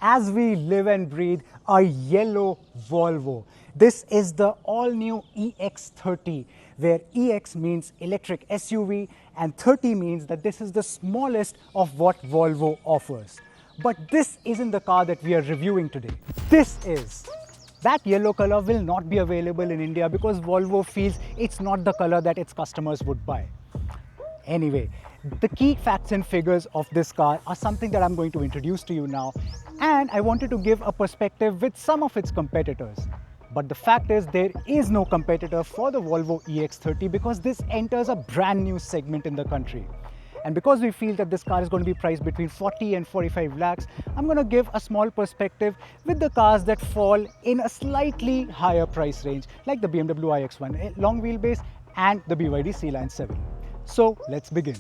as we live and breathe a yellow Volvo. This is the all-new EX30, where EX means electric SUV and 30 means that this is the smallest of what Volvo offers. But this isn't the car that we are reviewing today. This is. That yellow color will not be available in India because Volvo feels it's not the color that its customers would buy. Anyway, the key facts and figures of this car are something that I'm going to introduce to you now, and I wanted to give a perspective with some of its competitors. But the fact is there is no competitor for the Volvo EX30 because this enters a brand new segment in the country. And because we feel that this car is going to be priced between 40 and 45 lakhs, I'm going to give a small perspective with the cars that fall in a slightly higher price range, like the BMW iX1 long wheelbase and the BYD Sealion 7. So let's begin.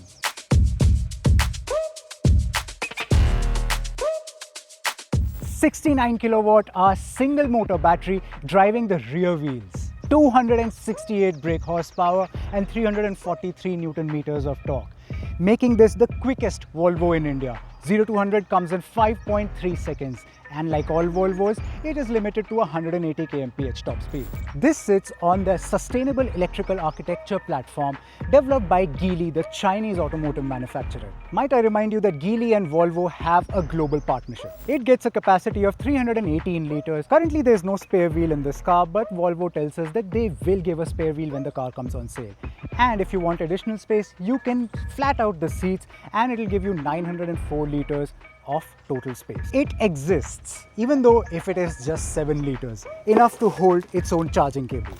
"69 kilowatt hour single motor battery driving the rear wheels, 268 brake horsepower and 343 Newton meters of torque, making this the quickest Volvo in India. 0 to 100 comes in 5.3 seconds, and like all Volvos, it is limited to 180 kmph top speed. This sits on the Sustainable Electrical Architecture platform developed by Geely, the Chinese automotive manufacturer. Might I remind you that Geely and Volvo have a global partnership. It gets a capacity of 318 liters. Currently there is no spare wheel in this car, but Volvo tells us that they will give a spare wheel when the car comes on sale. And if you want additional space, you can flat out the seats and it will give you 904 liters of total space. It exists, even though if it is just 7 liters, enough to hold its own charging cable.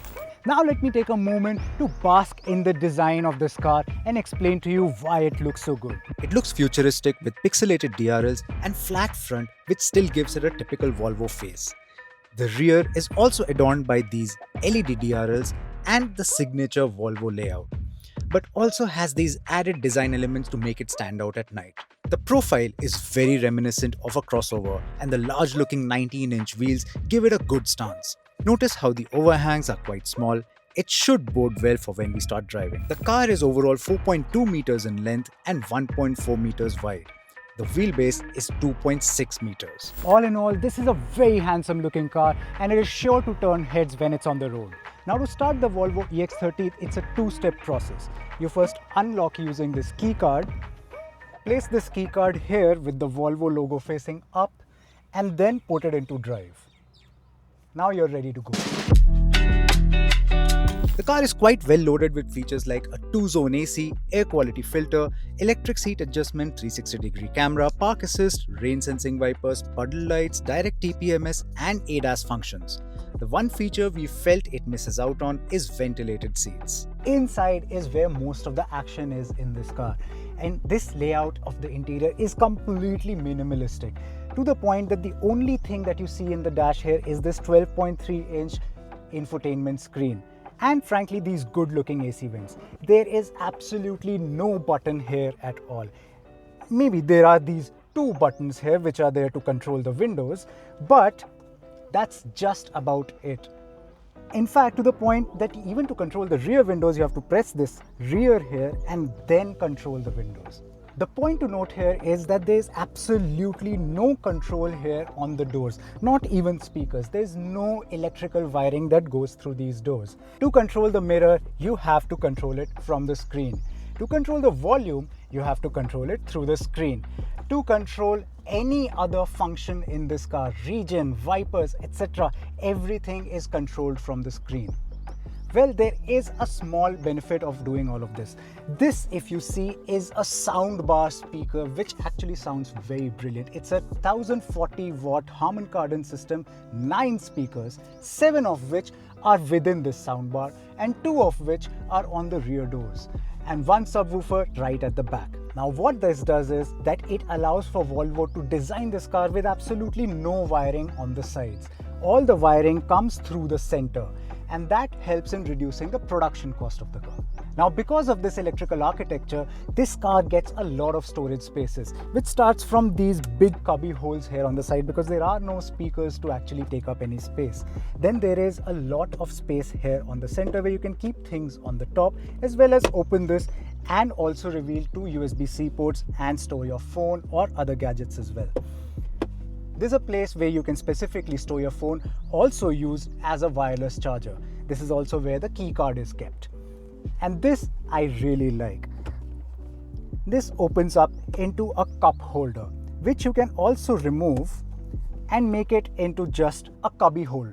Now let me take a moment to bask in the design of this car and explain to you why it looks so good. It looks futuristic with pixelated DRLs and flat front, which still gives it a typical Volvo face. The rear is also adorned by these LED DRLs and the signature Volvo layout, but also has these added design elements to make it stand out at night. The profile is very reminiscent of a crossover, and the large looking 19-inch wheels give it a good stance. Notice how the overhangs are quite small. It should bode well for when we start driving. The car is overall 4.2 meters in length and 1.4 meters wide. The wheelbase is 2.6 meters. All in all, this is a very handsome looking car and it is sure to turn heads when it's on the road. Now to start the Volvo EX30, it's a two-step process. You first unlock using this key card, place this key card here with the Volvo logo facing up, and then put it into drive. Now you're ready to go. The car is quite well loaded with features like a 2-zone AC, air quality filter, electric seat adjustment, 360-degree camera, park assist, rain sensing wipers, puddle lights, direct TPMS and ADAS functions. The one feature we felt it misses out on is ventilated seats. Inside is where most of the action is in this car, and this layout of the interior is completely minimalistic, to the point that the only thing that you see in the dash here is this 12.3-inch infotainment screen. And frankly, these good looking AC vents. There is absolutely no button here at all. Maybe there are these two buttons here which are there to control the windows, but that's just about it. In fact, to the point that even to control the rear windows, you have to press this rear here and then control the windows. The point to note here is that there is absolutely no control here on the doors, not even speakers. There is no electrical wiring that goes through these doors. To control the mirror, you have to control it from the screen. To control the volume, you have to control it through the screen. To control any other function in this car, regen, wipers, etc., everything is controlled from the screen. Well, there is a small benefit of doing all of this. This, if you see, is a soundbar speaker which actually sounds very brilliant. It's a 1040 watt Harman Kardon system, 9 speakers, 7 of which are within this soundbar and 2 of which are on the rear doors, and 1 subwoofer right at the back. Now what this does is that it allows for Volvo to design this car with absolutely no wiring on the sides. All the wiring comes through the center, and that helps in reducing the production cost of the car. Now because of this electrical architecture, this car gets a lot of storage spaces, which starts from these big cubby holes here on the side because there are no speakers to actually take up any space. Then there is a lot of space here on the center where you can keep things on the top, as well as open this and also reveal 2 USB-C ports and store your phone or other gadgets as well. There's a place where you can specifically store your phone, also used as a wireless charger. This is also where the key card is kept. And this I really like. This opens up into a cup holder, which you can also remove and make it into just a cubby hole.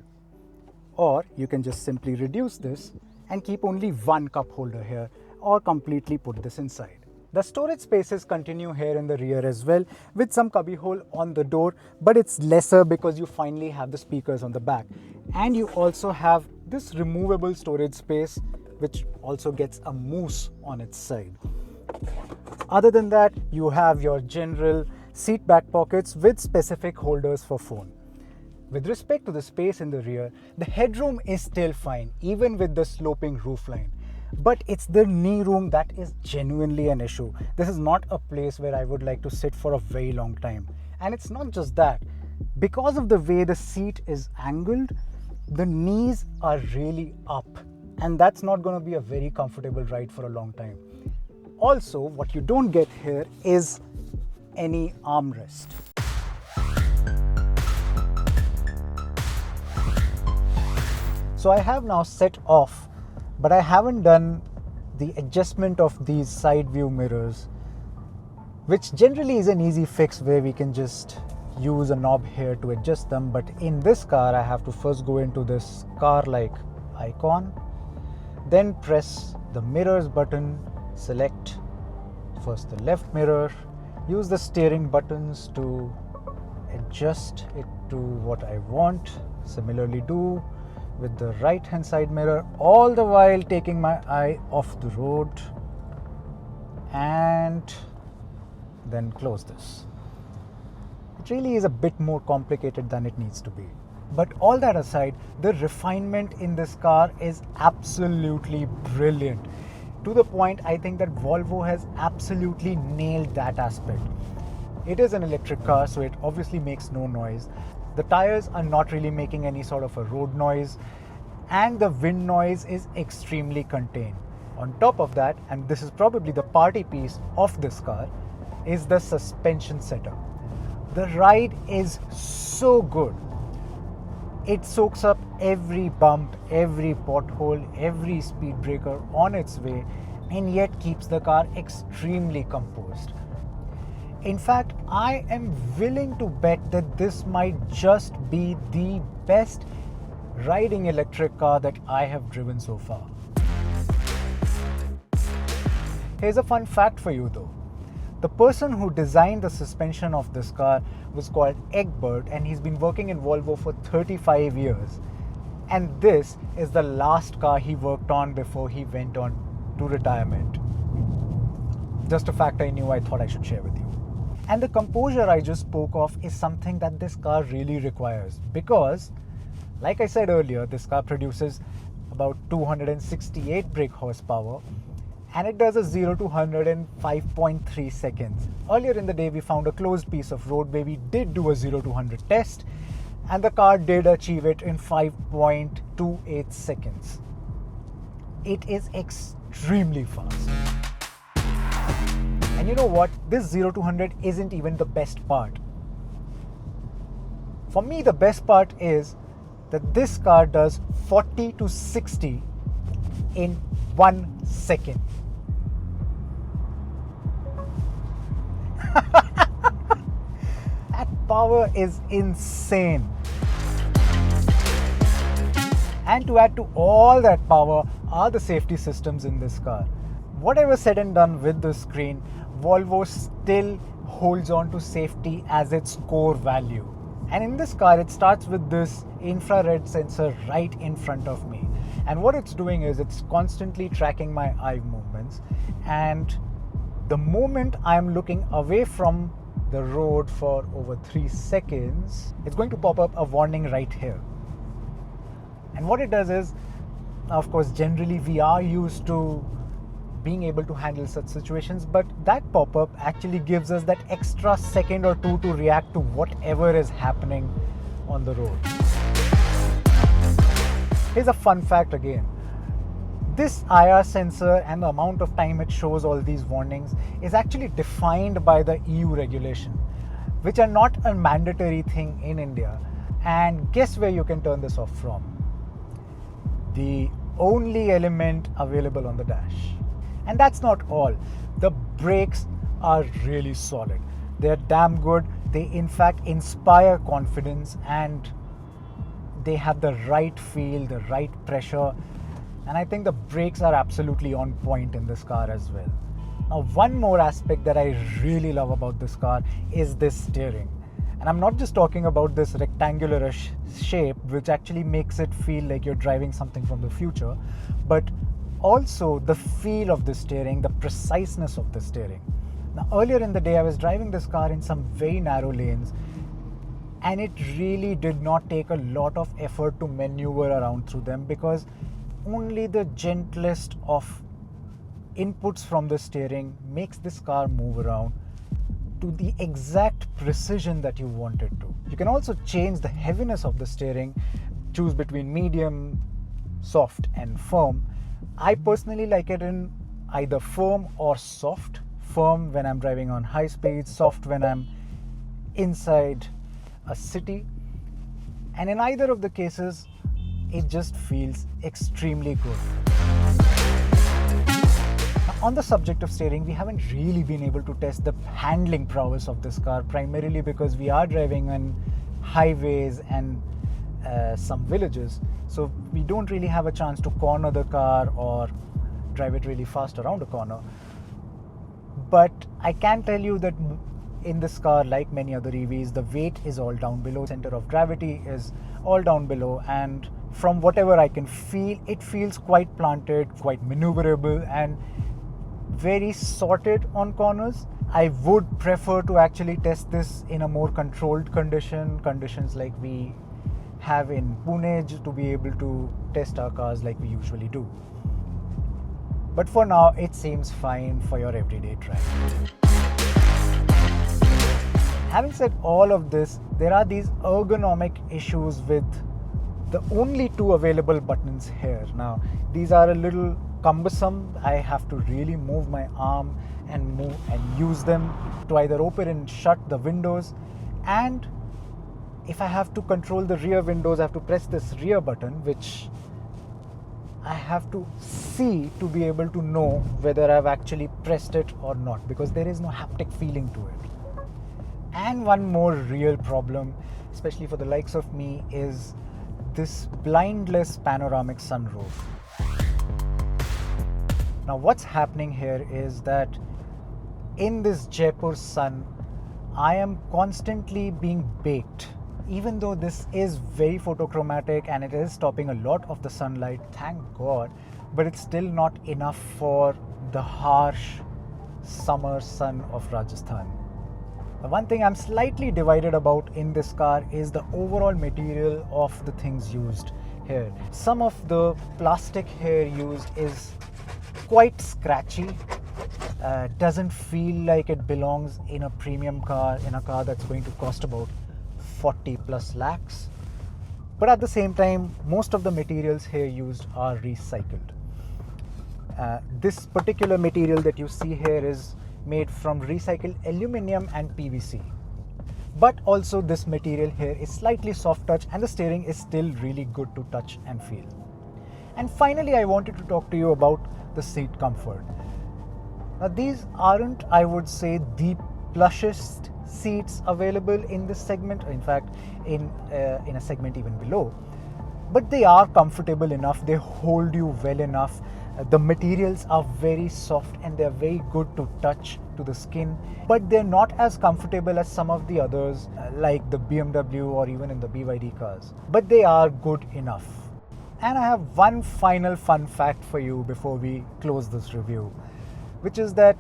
Or you can just simply reduce this and keep only one cup holder here, or completely put this inside. The storage spaces continue here in the rear as well, with some cubby hole on the door, but it's lesser because you finally have the speakers on the back. And you also have this removable storage space, which also gets a moose on its side. Other than that, you have your general seat back pockets with specific holders for phone. With respect to the space in the rear, the headroom is still fine, even with the sloping roofline. But it's the knee room that is genuinely an issue. This is not a place where I would like to sit for a very long time. And it's not just that. Because of the way the seat is angled, the knees are really up. And that's not going to be a very comfortable ride for a long time. Also, what you don't get here is any armrest. So I have now set off, but I haven't done the adjustment of these side view mirrors, which generally is an easy fix where we can just use a knob here to adjust them. But in this car, I have to first go into this car-like icon, then press the mirrors button, select first the left mirror, use the steering buttons to adjust it to what I want. Similarly do with the right hand side mirror, all the while taking my eye off the road, and then close this. It really is a bit more complicated than it needs to be. But all that aside, the refinement in this car is absolutely brilliant. To the point, I think that Volvo has absolutely nailed that aspect. It is an electric car, so it obviously makes no noise. The tires are not really making any sort of a road noise, and the wind noise is extremely contained. On top of that, and this is probably the party piece of this car, is the suspension setup. The ride is so good. It soaks up every bump, every pothole, every speed breaker on its way, and yet keeps the car extremely composed. In fact, I am willing to bet that this might just be the best riding electric car that I have driven so far. Here's a fun fact for you though. The person who designed the suspension of this car was called Egbert, and he's been working in Volvo for 35 years. And this is the last car he worked on before he went on to retirement. Just a fact I knew I thought I should share with you. And the composure I just spoke of is something that this car really requires, because, like I said earlier, this car produces about 268 brake horsepower, and it does a 0 to 100 in 5.3 seconds. Earlier in the day, we found a closed piece of road where we did do a 0 to 100 test, and the car did achieve it in 5.28 seconds. It is extremely fast. And you know what? This 0 to 100 isn't even the best part. For me, the best part is that this car does 40 to 60 in 1 second. That power is insane. And to add to all that power are the safety systems in this car. Whatever said and done with the screen, Volvo still holds on to safety as its core value. And in this car, it starts with this infrared sensor right in front of me. And what it's doing is it's constantly tracking my eye movements. And the moment I'm looking away from the road for over 3 seconds, it's going to pop up a warning right here. And what it does is, of course, generally we are used to being able to handle such situations, but that pop-up actually gives us that extra second or two to react to whatever is happening on the road. Here's a fun fact again. This IR sensor and the amount of time it shows all these warnings is actually defined by the EU regulation. which are not a mandatory thing in India. And guess where you can turn this off from? The only element available on the dash. And that's not all. The brakes are really solid. They're damn good. They in fact inspire confidence, and they have the right feel, the right pressure. And I think the brakes are absolutely on point in this car as well. Now, one more aspect that I really love about this car is this steering. And I'm not just talking about this rectangular shape, which actually makes it feel like you're driving something from the future, but also the feel of the steering, the preciseness of the steering. Now, earlier in the day, I was driving this car in some very narrow lanes, and it really did not take a lot of effort to maneuver around through them, because only the gentlest of inputs from the steering makes this car move around to the exact precision that you want it to. You can also change the heaviness of the steering, choose between medium, soft and firm. I personally like it in either firm or soft. Firm when I'm driving on high speed, soft when I'm inside a city. And in either of the cases, it just feels extremely good. On the subject of steering, we haven't really been able to test the handling prowess of this car, primarily because we are driving on highways and some villages. So we don't really have a chance to corner the car or drive it really fast around a corner. But I can tell you that in this car, like many other EVs, the weight is all down below, center of gravity is all down below, and from whatever I can feel, it feels quite planted, quite maneuverable, and very sorted on corners. I would prefer to actually test this in a more controlled conditions like we have in Pune, to be able to test our cars like we usually do. But for now, it seems fine for your everyday drive. Having said all of this, there are these ergonomic issues with the only two available buttons here. Now, these are a little cumbersome. I have to really move my arm and use them to either open and shut the windows, and if I have to control the rear windows, I have to press this rear button, which I have to see to be able to know whether I've actually pressed it or not, because there is no haptic feeling to it. And one more real problem, especially for the likes of me, is this blindless panoramic sunroof. Now, what's happening here is that in this Jaipur sun, I am constantly being baked. Even though this is very photochromatic and it is stopping a lot of the sunlight, thank God, but it's still not enough for the harsh summer sun of Rajasthan. The one thing I'm slightly divided about in this car is the overall material of the things used here. Some of the plastic here used is quite scratchy. Doesn't feel like it belongs in a premium car, in a car that's going to cost about 40 plus lakhs. But at the same time, most of the materials here used are recycled. This particular material that you see here is made from recycled aluminum and PVC. But also this material here is slightly soft touch, and the steering is still really good to touch and feel. And finally, I wanted to talk to you about the seat comfort. Now, these aren't, I would say, the plushest seats available in this segment, in fact in a segment even below, but they are comfortable enough, they hold you well enough. The materials are very soft and they're very good to touch to the skin, but they're not as comfortable as some of the others like the BMW or even in the BYD cars, but they are good enough. And I have one final fun fact for you before we close this review, which is that,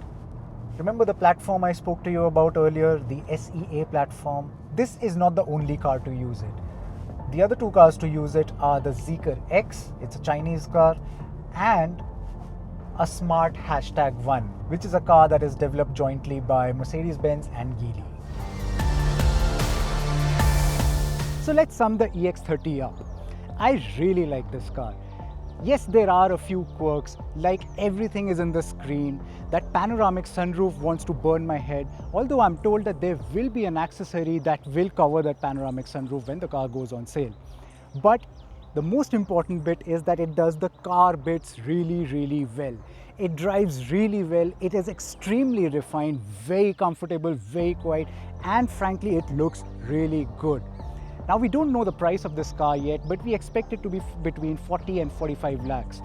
remember the platform I spoke to you about earlier, the SEA platform? This is not the only car to use it. The other two cars to use it are the Zeekr X, it's a Chinese car, and a Smart #1, which is a car that is developed jointly by Mercedes-Benz and Geely. So let's sum the EX30 up. I really like this car. Yes, there are a few quirks, like everything is in the screen. That panoramic sunroof wants to burn my head, although I'm told that there will be an accessory that will cover that panoramic sunroof when the car goes on sale. But the most important bit is that it does the car bits really well. It drives really well, it is extremely refined, very comfortable, very quiet, and frankly it looks really good. Now we don't know the price of this car yet, but we expect it to be between 40 and 45 lakhs.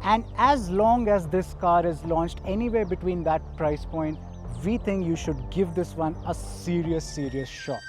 And as long as this car is launched anywhere between that price point, we think you should give this one a serious shot.